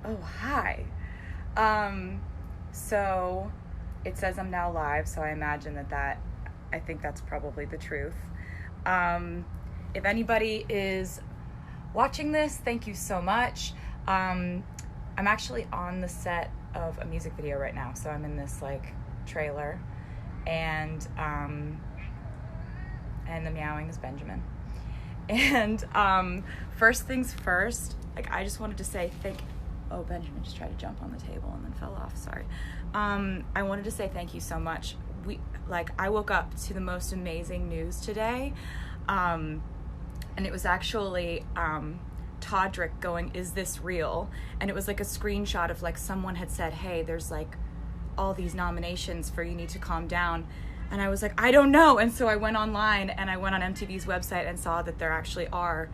Oh, hi. So it says I'm now live, so I imagine I think that's probably the truth. Um, if anybody is watching this, thank you so much. I'm actually on the set of a music video right now, so I'm in this trailer, and the meowing is Benjamin. And first things first, I just wanted to say oh, Benjamin just tried to jump on the table and then fell off, sorry. I wanted to say thank you so much. I woke up to the most amazing news today, and it was actually Todrick going, "Is this real?" And it was a screenshot of someone had said, "Hey, there's all these nominations for You Need to Calm Down." And I was like, I don't know. And so I went online and I went on MTV's website and saw that there actually are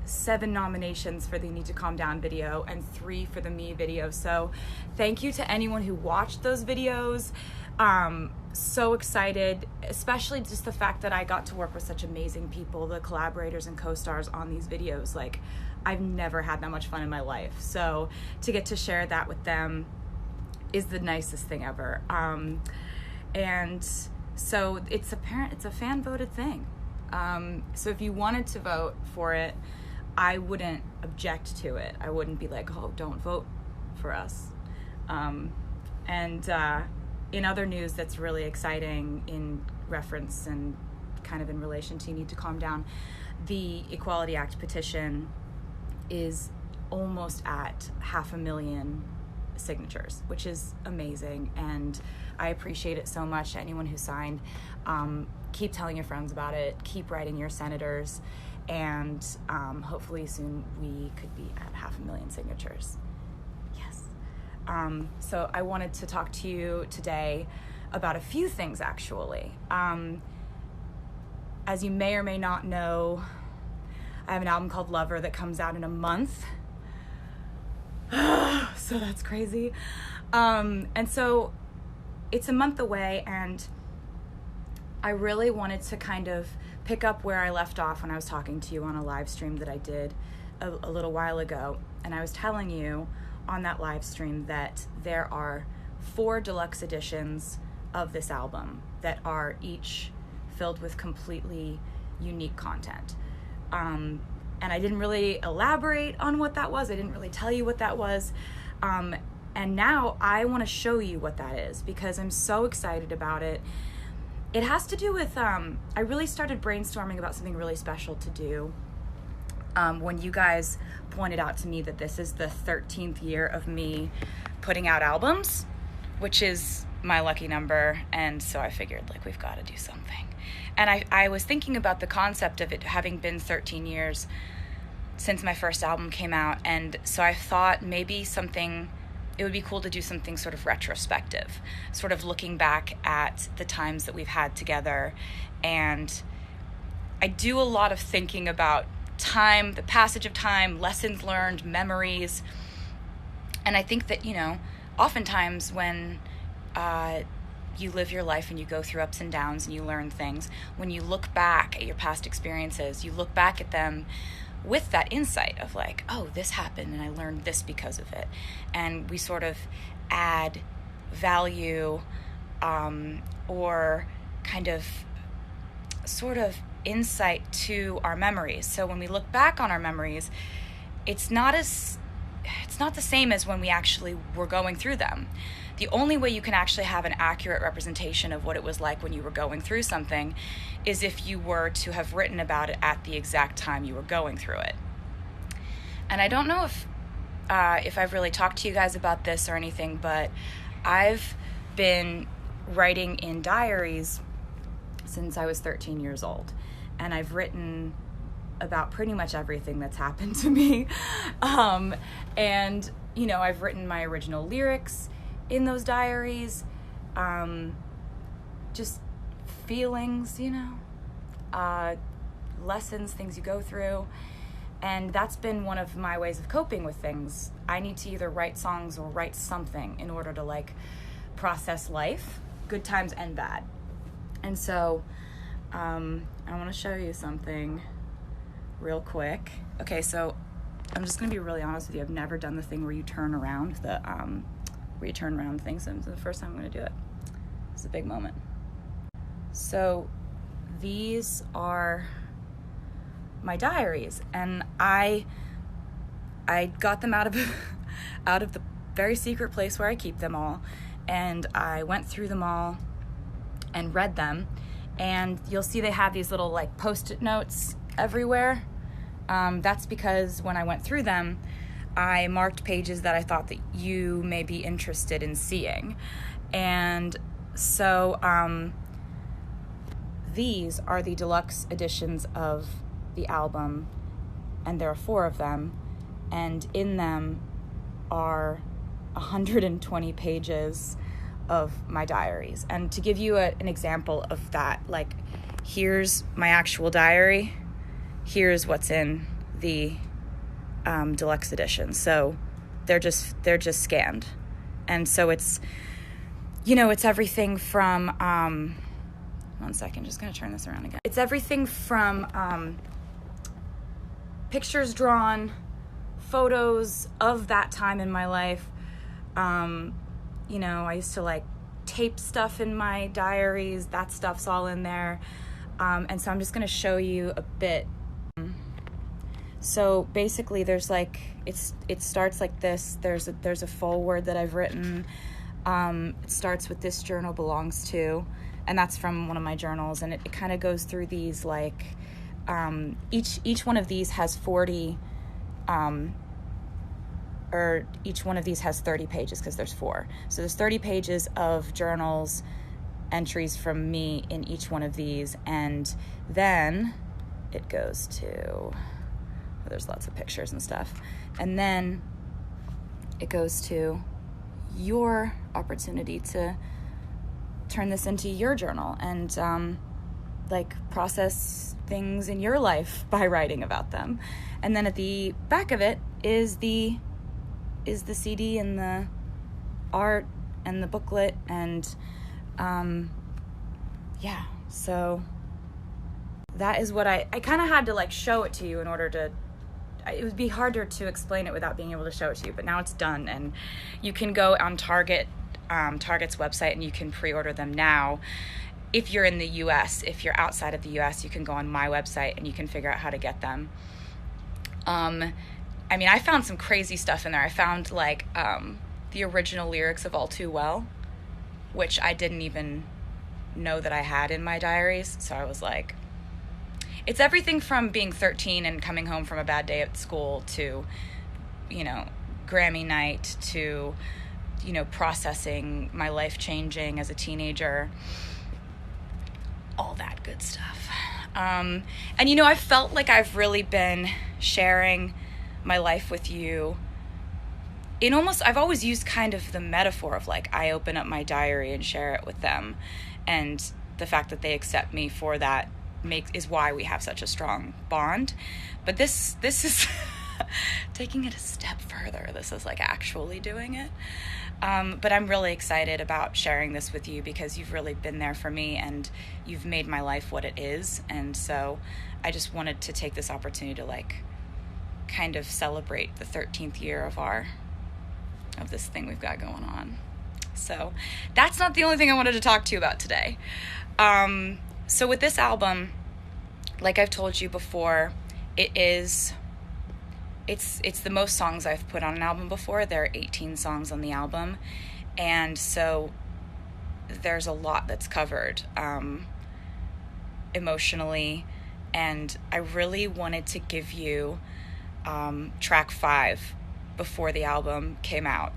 7 nominations for the You Need to Calm Down video and 3 for the Me video. So thank you to anyone who watched those videos. So excited, especially just the fact that I got to work with such amazing people, the collaborators and co-stars on these videos. I've never had that much fun in my life. So to get to share that with them is the nicest thing ever. And so it's a fan voted thing. So if you wanted to vote for it, I wouldn't object to it. I wouldn't be oh, don't vote for us. In other news that's really exciting in reference and kind of in relation to You Need to Calm Down, the Equality Act petition is almost at 500,000 signatures, which is amazing, and I appreciate it so much. Anyone who signed, keep telling your friends about it, keep writing your senators, and hopefully soon we could be at 500,000 signatures. Yes. So I wanted to talk to you today about a few things, actually. As you may or may not know, I have an album called Lover that comes out in a month. So that's crazy. And so it's a month away, and I really wanted to kind of pick up where I left off when I was talking to you on a live stream that I did a little while ago. And I was telling you on that live stream that there are 4 deluxe editions of this album that are each filled with completely unique content. And I didn't really elaborate on what that was. I didn't really tell you what that was. And now I want to show you what that is because I'm so excited about it. It has to do with, I really started brainstorming about something really special to do when you guys pointed out to me that this is the 13th year of me putting out albums, which is my lucky number. And so I figured we've got to do something. And I was thinking about the concept of it having been 13 years since my first album came out. And so I thought maybe it would be cool to do something sort of retrospective, sort of looking back at the times that we've had together. And I do a lot of thinking about time, the passage of time, lessons learned, memories. And I think that, oftentimes when you live your life and you go through ups and downs and you learn things, when you look back at your past experiences, you look back at them with that insight of oh, this happened and I learned this because of it. And we sort of add value or kind of sort of insight to our memories. So when we look back on our memories, it's not the same as when we actually were going through them. The only way you can actually have an accurate representation of what it was like when you were going through something is if you were to have written about it at the exact time you were going through it. And I don't know if I've really talked to you guys about this or anything, but I've been writing in diaries since I was 13 years old. And I've written about pretty much everything that's happened to me. And, I've written my original lyrics in those diaries, just feelings, lessons, things you go through. And that's been one of my ways of coping with things. I need to either write songs or write something in order to process life, good times and bad. And so I want to show you something real quick. Okay, so I'm just gonna be really honest with you. I've never done the thing where you turn around things, and it's the first time I'm gonna do it. It's a big moment. So these are my diaries, and I got them out of the very secret place where I keep them all, and I went through them all and read them, and you'll see they have these little like post-it notes everywhere. That's because when I went through them, I marked pages that I thought that you may be interested in seeing. And so these are the deluxe editions of the album, and there are 4 of them, and in them are 120 pages of my diaries. And to give you an example of that, like, here's my actual diary, here's what's in the deluxe edition. So they're just scanned. And so it's, it's everything from, one second, just gonna turn this around again. It's everything from pictures drawn, photos of that time in my life. I used to like tape stuff in my diaries. That stuff's all in there. And so I'm just gonna show you a bit. So basically there's like, it starts like this. There's a foreword that I've written. It starts with "This journal belongs to," and that's from one of my journals. And it kind of goes through these like, each one of these has 40, or each one of these has 30 pages because there's 4. So there's 30 pages of journals, entries from me in each one of these. And then it goes to, there's lots of pictures and stuff. And then it goes to your opportunity to turn this into your journal and process things in your life by writing about them. And then at the back of it is the CD and the art and the booklet, and so that is what I kind of had to like show it to you in order to, it would be harder to explain it without being able to show it to you, but now it's done. And you can go on Target's website and you can pre-order them now if you're in the US. If you're outside of the US, you can go on my website and you can figure out how to get them. I found some crazy stuff in there. I found like the original lyrics of All Too Well, which I didn't even know that I had in my diaries. So I was like, it's everything from being 13 and coming home from a bad day at school to, Grammy night to, processing my life changing as a teenager, all that good stuff. I felt like I've really been sharing my life with you I've always used kind of the metaphor of like, I open up my diary and share it with them. And the fact that they accept me for that is why we have such a strong bond. But this is taking it a step further. This is like actually doing it. But I'm really excited about sharing this with you because you've really been there for me and you've made my life what it is. And so I just wanted to take this opportunity to like kind of celebrate the 13th year of this thing we've got going on. So that's not the only thing I wanted to talk to you about today. So with this album, like I've told you before, it's the most songs I've put on an album before. There are 18 songs on the album. And so there's a lot that's covered emotionally. And I really wanted to give you track 5 before the album came out.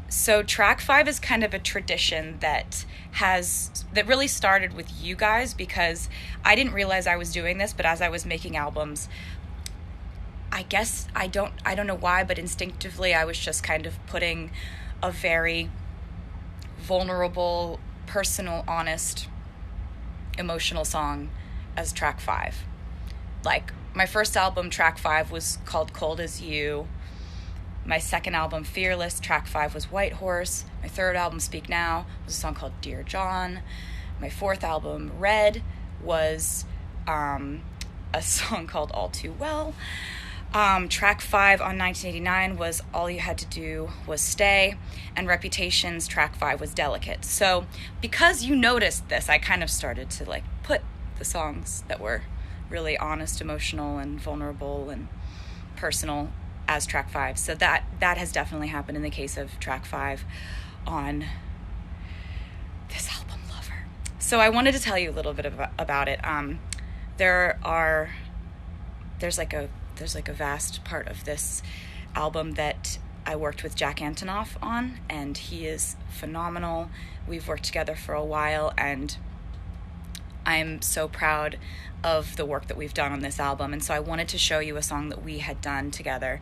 So track 5 is kind of a tradition that really started with you guys, because I didn't realize I was doing this, but as I was making albums, I guess I don't know why, but instinctively I was just kind of putting a very vulnerable, personal, honest, emotional song as track 5. Like my first album, track 5, was called Cold As You. My second album, Fearless, track 5 was White Horse. My third album, Speak Now, was a song called Dear John. My fourth album, Red, was a song called All Too Well. Track 5 on 1989 was All You Had to Do Was Stay, and Reputation's track 5 was Delicate. So because you noticed this, I kind of started to like put the songs that were really honest, emotional, and vulnerable and personal as track 5. So that has definitely happened in the case of track 5 on this album, Lover. So I wanted to tell you a little bit about it. There's like a vast part of this album that I worked with Jack Antonoff on, and he is phenomenal. We've worked together for a while, and I'm so proud of the work that we've done on this album. And so I wanted to show you a song that we had done together.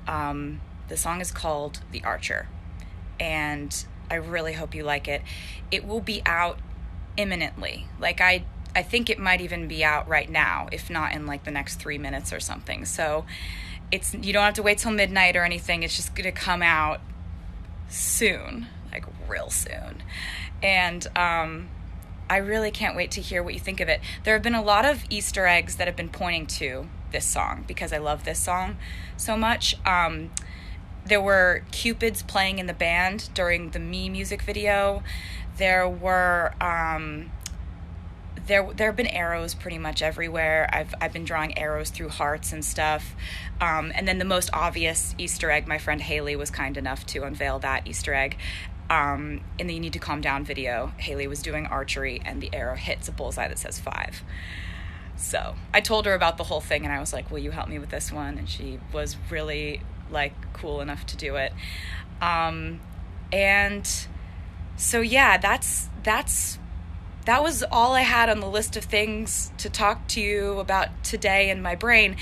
The song is called The Archer, and I really hope you like it. It will be out imminently. Like I think it might even be out right now, if not in like the next 3 minutes or something. So you don't have to wait till midnight or anything. It's just gonna come out soon, like real soon. And I really can't wait to hear what you think of it. There have been a lot of Easter eggs that have been pointing to this song because I love this song so much. There were Cupids playing in the band during the Me music video. There were there have been arrows pretty much everywhere. I've been drawing arrows through hearts and stuff. And then the most obvious Easter egg, my friend Haley was kind enough to unveil that Easter egg. In the You Need to Calm Down video, Haley was doing archery and the arrow hits a bullseye that says 5. So I told her about the whole thing and I was like, will you help me with this one? And she was really like cool enough to do it. And so yeah, that was all I had on the list of things to talk to you about today in my brain.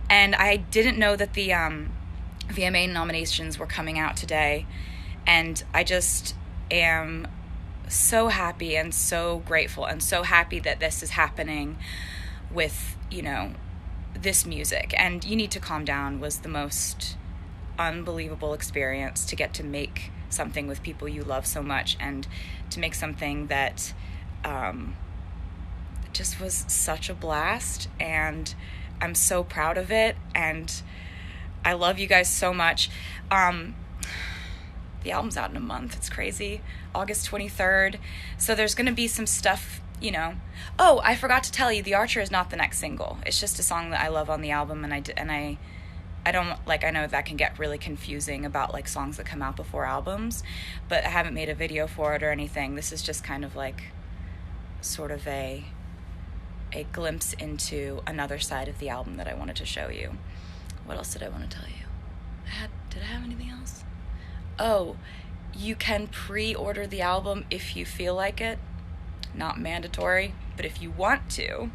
And I didn't know that the VMA nominations were coming out today. And I just am so happy and so grateful and so happy that this is happening with, this music. And You Need to Calm Down was the most unbelievable experience to get to make something with people you love so much and to make something that just was such a blast, and I'm so proud of it, and I love you guys so much. The album's out in a month. It's crazy. August 23rd. So there's going to be some stuff, Oh, I forgot to tell you, The Archer is not the next single. It's just a song that I love on the album, and I don't, I know that can get really confusing about, songs that come out before albums, but I haven't made a video for it or anything. This is just kind of, sort of a glimpse into another side of the album that I wanted to show you. What else did I want to tell you? Did I have anything else? Oh, you can pre-order the album if you feel like it. Not mandatory, but if you want to,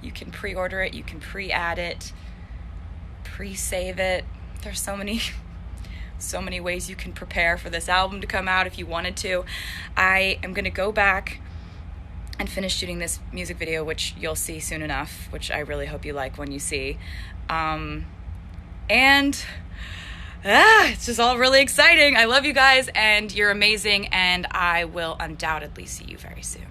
you can pre-order it, you can pre-add it, pre-save it. There's so many ways you can prepare for this album to come out if you wanted to. I am going to go back and finish shooting this music video, which you'll see soon enough, which I really hope you like when you see. It's just all really exciting. I love you guys, and you're amazing, and I will undoubtedly see you very soon.